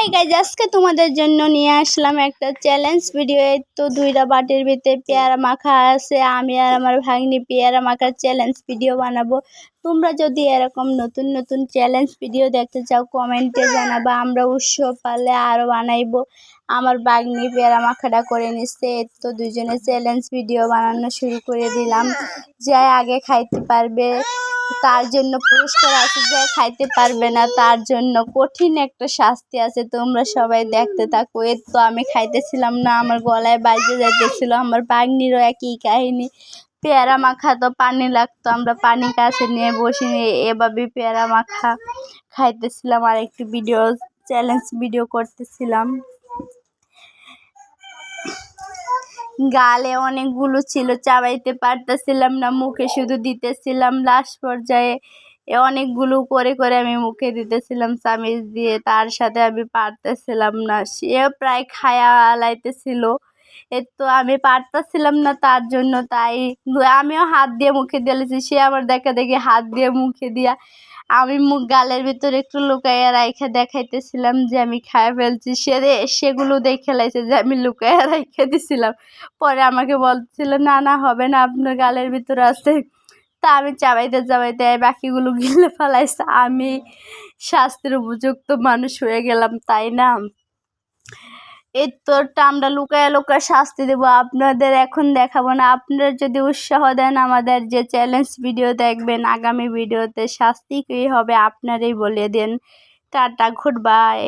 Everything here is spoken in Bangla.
হাই গাইজ, আজকে তোমাদের জন্য নিয়ে আসলাম একটা চ্যালেঞ্জ ভিডিও। এই তো দুইটা বাটির ভিতরে পেয়ারা মাখা আছে, আমি আর আমার ভাগ্নি পেয়ারা মাখার চ্যালেঞ্জ ভিডিও বানাবো। তোমরা যদি এরকম নতুন নতুন চ্যালেঞ্জ ভিডিও দেখতে চাও কমেন্টে জানাবা, আমরা উৎসব পারলে আরও বানাইবো। আমার ভাগ্নি পেয়ারা মাখাটা করে নিচ্ছে, তো দুজনে চ্যালেঞ্জ ভিডিও বানানো শুরু করে দিলাম। যে আগে খাইতে পারবে তার জন্য পুরস্কার আছে, যে খাইতে পারবে না তার জন্য কঠিন একটা শাস্তি আছে। তোমরা সবাই দেখতে থাকো। এর তো আমি খাইতেছিলাম না, আমার গলায় বাজে যাইতেছিল। আমার ভাগ্নিরও একই কাহিনী, পেয়ারা মাখা তো পানি লাগতো, আমরা পানি কাছে নিয়ে বসে এভাবে পেয়ারা মাখা খাইতেছিলাম আর একটি ভিডিও চ্যালেঞ্জ ভিডিও করতেছিলাম। গালে অনেকগুলো ছিল, চাবাইতে পারতেছিলাম না, মুখে শুধু দিতেছিলাম। লাস্ট পর্যায়ে অনেকগুলো করে করে আমি মুখে দিতেছিলাম চামিচ দিয়ে, তার সাথে আমি পারতেছিলাম না। সেও প্রায় খায়া লাইতেছিল, তো আমি পারতেছিলাম না তার জন্য, তাই আমিও হাত দিয়ে মুখে দিয়েছি। সে আমার দেখা দেখি হাত দিয়ে মুখে দিয়া আমি গালের ভিতরে একটু লুকাইয়া রাইখা দেখাইতেছিলাম যে আমি খাইয়া ফেলছি। সেগুলো দেখে লাইছে যে আমি লুকাইয়া রাইখা দিছিলাম। পরে আমাকে বলছিল না না হবে না, আপনার গালের ভিতরে আছে। তা আমি চাবাইতে চাবাইতে বাকিগুলো গিলে ফেলাইছে। আমি শাস্তির উপযুক্ত মানুষ হয়ে গেলাম, তাই না? এই তোরটা আমরা লুকায়া লুকায়া শাস্তি দেবো, আপনাদের এখন দেখাবো না। আপনারা যদি উৎসাহ দেন আমাদের যে চ্যালেঞ্জ ভিডিও দেখবেন, আগামী ভিডিওতে শাস্তি কী হবে আপনারাই বলে দেন। Tata, good bye.